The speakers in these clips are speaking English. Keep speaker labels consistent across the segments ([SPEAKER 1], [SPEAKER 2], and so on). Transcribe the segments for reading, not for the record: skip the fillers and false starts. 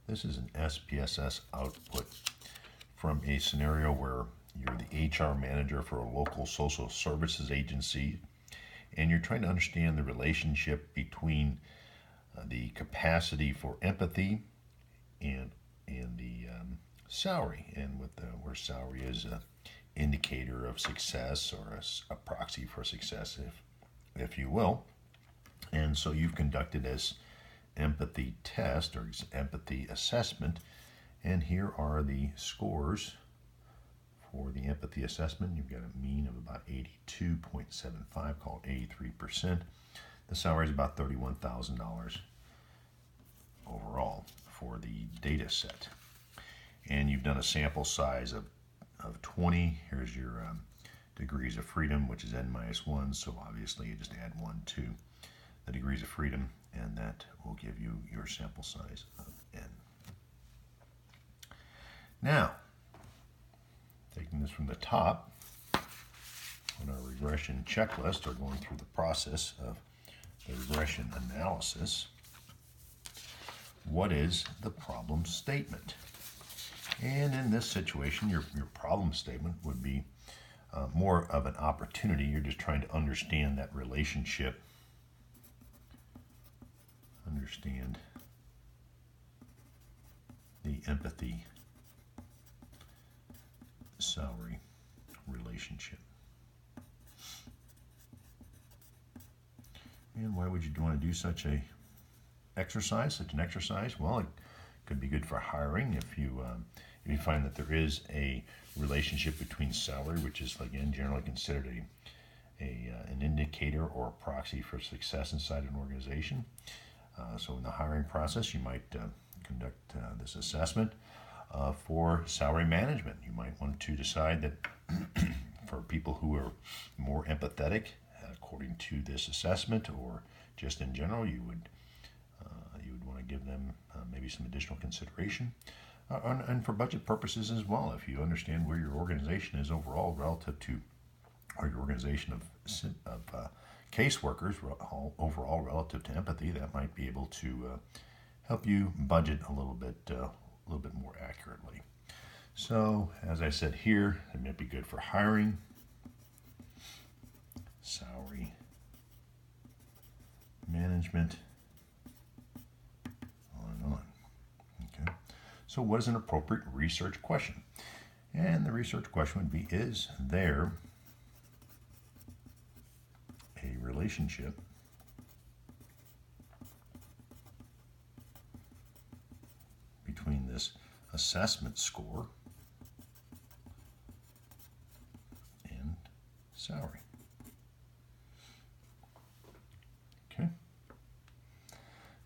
[SPEAKER 1] This is an SPSS output from a scenario where you're the HR manager for a local social services agency, and you're trying to understand the relationship between the capacity for empathy and the salary, and with where salary is an indicator of success, or a proxy for success, if you will. And so you've conducted this empathy test or empathy assessment, and here are the scores for the empathy assessment. You've got a mean of about 82.75, called 83%. The salary is about $31,000 overall for the data set. And you've done a sample size of 20. Here's your degrees of freedom, which is n-1, so obviously you just add 1 to the degrees of freedom, and that will give you your sample size of n. Now, taking this from the top, on our regression checklist, or going through the process of the regression analysis, what is the problem statement? And in this situation, your problem statement would be more of an opportunity. You're just trying to understand that relationship, understand the empathy salary relationship. And why would you want to do such an exercise? Well, it could be good for hiring if you find that there is a relationship between salary, which is again generally considered an indicator or a proxy for success inside an organization. So in the hiring process, you might conduct this assessment. For salary management, you might want to decide that for people who are more empathetic, according to this assessment, or just in general, you would want to give them maybe some additional consideration. And for budget purposes as well, if you understand where your organization is overall relative to, or your organization of caseworkers overall relative to empathy, that might be able to help you budget a little bit more accurately. So, as I said here, it might be good for hiring, salary management, on and on. Okay. So, what is an appropriate research question? And the research question would be: is there a relationship between this assessment score and salary? Okay.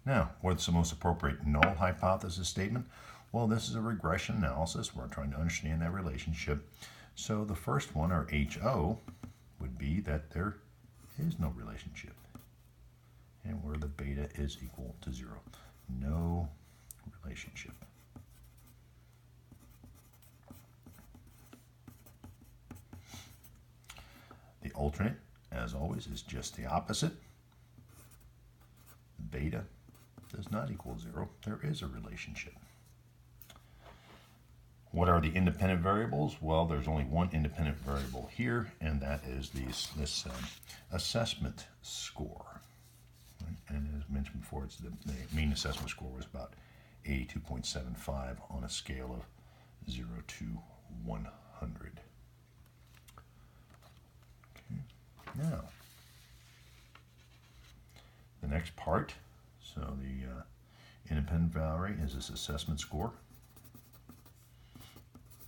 [SPEAKER 1] Now, what's the most appropriate null hypothesis statement? Well, this is a regression analysis. We're trying to understand that relationship. So the first one, or HO, would be that there is no relationship, and where the beta is equal to 0. No relationship. The alternate, as always, is just the opposite. Beta does not equal 0. There is a relationship. What are the independent variables? Well, there's only one independent variable here, and that is this assessment score. Right? And as mentioned before, it's the mean assessment score was about 82.75 on a scale of 0 to 100. Okay. Now, the next part, so the independent variable is this assessment score.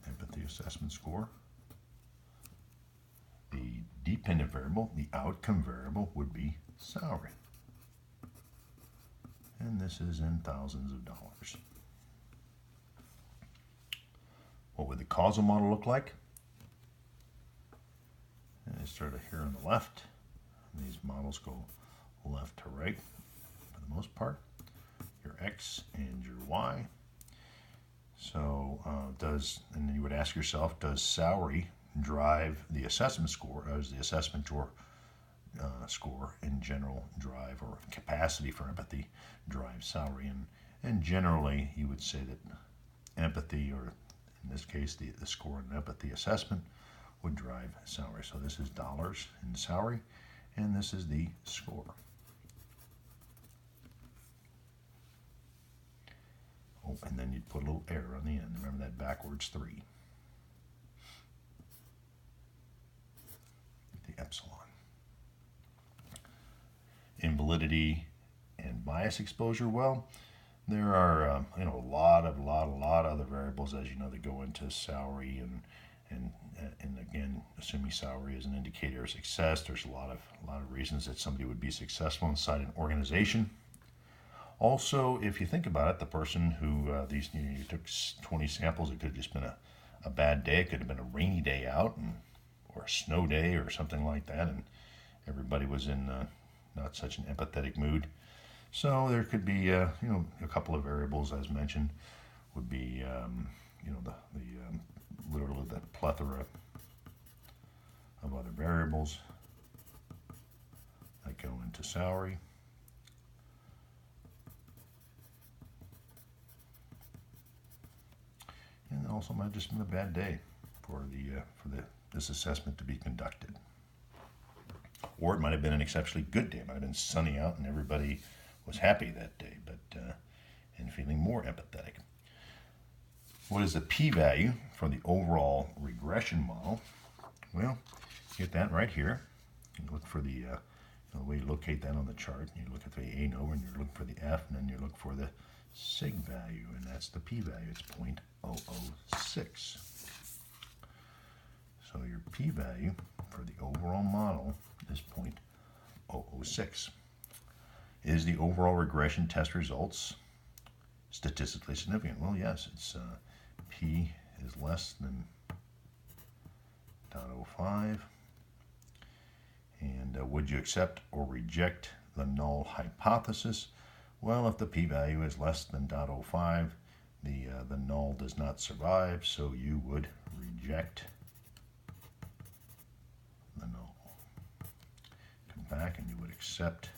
[SPEAKER 1] Empathy assessment score. The dependent variable, the outcome variable, would be salary. And this is in thousands of dollars. What would the causal model look like? And I started here on the left. These models go left to right for the most part. Your X and your Y. So and then you would ask yourself, does salary drive the assessment score, or does the assessment score in general drive, or capacity for empathy drive salary? And generally, you would say that empathy, or in this case, the score in empathy assessment, would drive salary. So this is dollars in salary, and this is the score. Oh, and then you'd put a little error on the end. Remember that backwards 3. The epsilon. Invalidity and bias exposure. Well, there are a lot of other variables, as you know, that go into salary, and again, assuming salary is an indicator of success, there's a lot of reasons that somebody would be successful inside an organization. Also, if you think about it, the person who you took 20 samples, it could have just been a bad day. It could have been a rainy day out, or a snow day, or something like that, and everybody was in not such an empathetic mood. So there could be a couple of variables, as mentioned, would be literally the plethora of other variables that go into salary. And also might have just been a bad day for this assessment to be conducted. Or it might have been an exceptionally good day. It might have been sunny out and everybody was happy that day, and feeling more empathetic. What is the p-value for the overall regression model? Well, you get that right here. You look for the way you locate that on the chart. You look at the ANOVA, and you're looking for the F, and then you look for the sig value, and that's the p-value. It's 0.006. So your p-value for the overall model is 0.006. Is the overall regression test results statistically significant? Well, yes. It's p is less than 0.05. And would you accept or reject the null hypothesis? Well, if the p-value is less than 0.05, the null does not survive, so you would reject the null. Come back and you would accept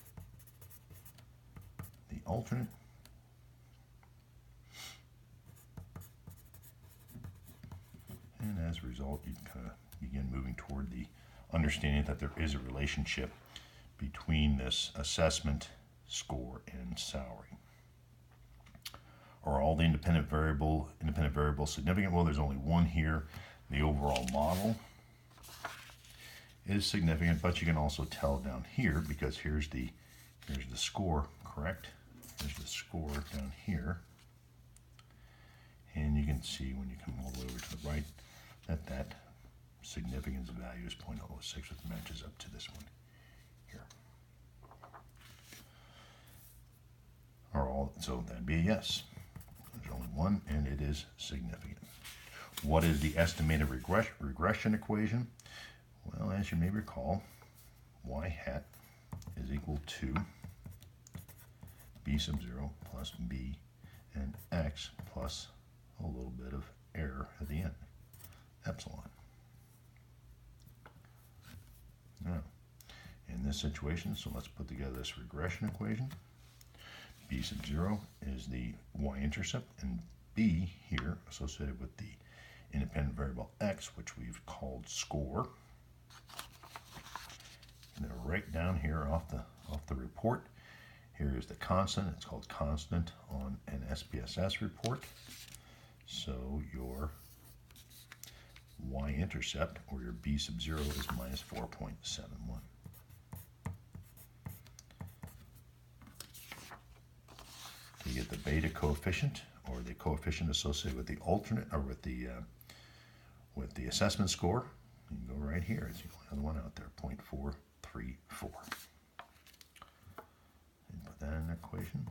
[SPEAKER 1] the alternate. And as a result, you kind of begin moving toward the understanding that there is a relationship between this assessment, score, and salary. Are all the independent variables significant? Well, there's only one here. The overall model is significant, but you can also tell down here, because here's the score, correct? There's the score down here. And you can see when you come all the way over to the right that significance value is 0.006, which matches up to this one here. So that'd be a yes. There's only one, and it is significant. What is the estimated regression equation? Well, as you may recall, y hat is equal to b sub 0 plus b and x plus a little bit of error at the end, epsilon. Now, in this situation, so let's put together this regression equation. B sub 0 is the y-intercept, and b here associated with the independent variable x, which we've called score. And then right down here off the report, here is the constant. It's called constant on an SPSS report. So your y-intercept, or your b sub 0, is minus 4.71. You get the beta coefficient, or the coefficient associated with the alternate, or with the assessment score. You can go right here. It's the only other one out there, 0.434. And put that in the equation.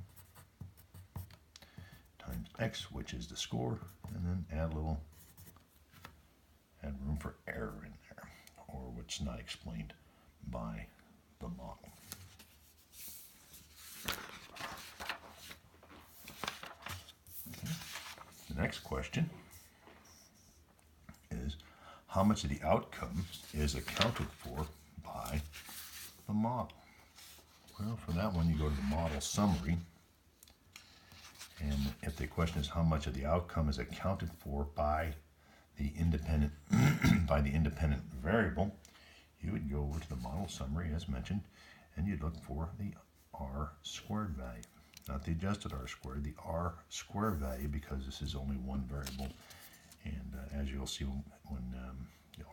[SPEAKER 1] Times x, which is the score, and then add room for error in there, or what's not explained by the model. Okay. The next question is, how much of the outcome is accounted for by the model? Well, for that one, you go to the model summary, and if the question is how much of the outcome is accounted for by the independent variable, you would go over to the model summary as mentioned, and you'd look for the R squared value. Not the adjusted R squared, the R squared value, because this is only one variable. And as you'll see when,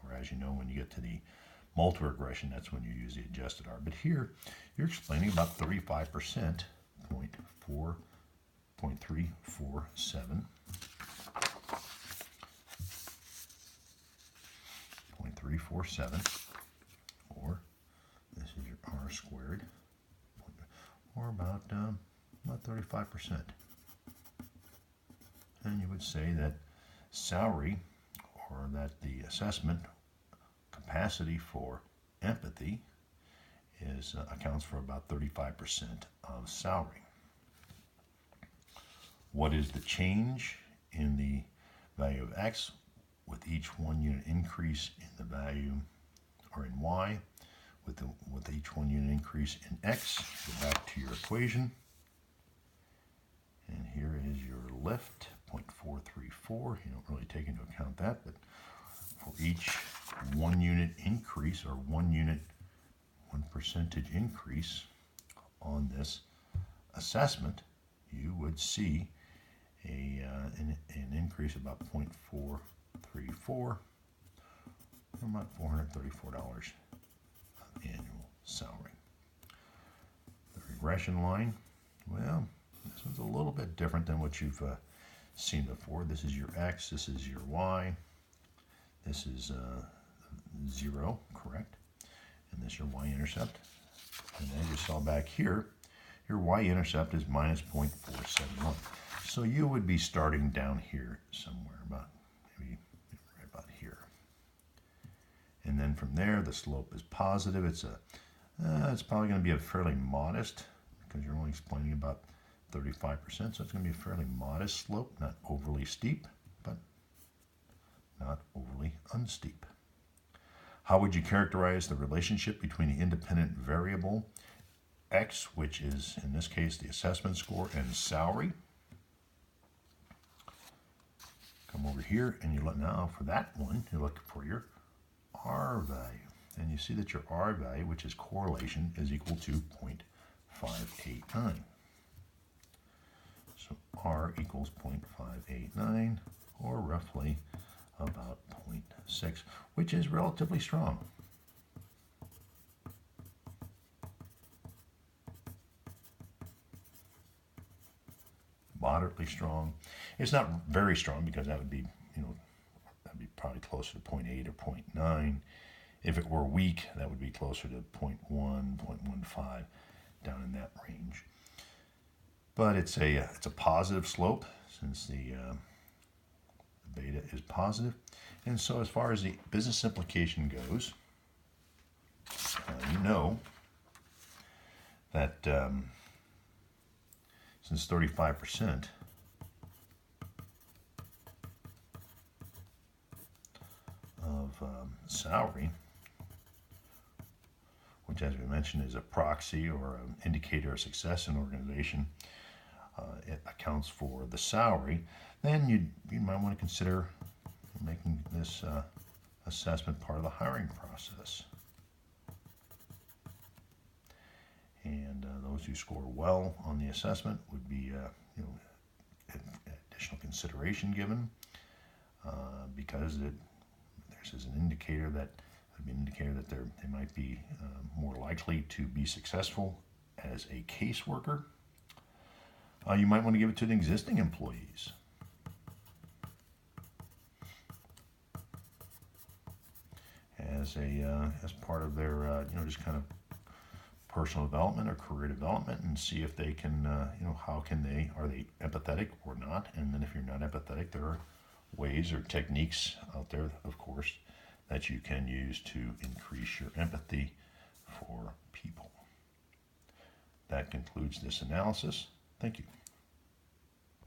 [SPEAKER 1] or as you know, when you get to the multi-regression, that's when you use the adjusted R. But here, you're explaining about 35%, 0.347, or this is your R squared, or about 35%. And you would say that salary, or that the assessment capacity for empathy is accounts for about 35% of salary. What is the change in the value of X with each 1 unit increase in the value, or in Y, with each 1 unit increase in X? Go back to your equation. And here is your lift, 0.434. You don't really take into account that, but for each 1 unit increase, or 1 percentage increase on this assessment, you would see an increase of about 0.434, or about $434 annual salary. The regression line, well, this one's a little bit different than what you've seen before. This is your X, this is your Y, this is 0, correct? And this is your y-intercept. And as you saw back here, your y-intercept is minus 0.471. So you would be starting down here somewhere, about maybe right about here. And then from there, the slope is positive. It's probably going to be a fairly modest, because you're only explaining about 35%, so it's going to be a fairly modest slope, not overly steep, but not overly unsteep. How would you characterize the relationship between the independent variable X, which is in this case the assessment score, and salary? Come over here, and you look now for that one, you look for your R value. And you see that your R value, which is correlation, is equal to 0.589. So R equals 0.589, or roughly about 0.6, which is relatively strong. Moderately strong. It's not very strong, because that would be, that'd be probably closer to 0.8 or 0.9. If it were weak, that would be closer to 0.1, 0.15, down in that range. But it's a positive slope, since the beta is positive. And so as far as the business implication goes, you know that since 35% of salary, which as we mentioned is a proxy or an indicator of success in an organization, it accounts for the salary, then you might want to consider making this assessment part of the hiring process. And those who score well on the assessment would be additional consideration given, because this is an indicator that they might be more likely to be successful as a caseworker. You might want to give it to the existing employees. As part of their just kind of personal development or career development, and see if they can are they empathetic or not. And then if you're not empathetic, there are ways or techniques out there, of course, that you can use to increase your empathy for people. That concludes this analysis. Thank you.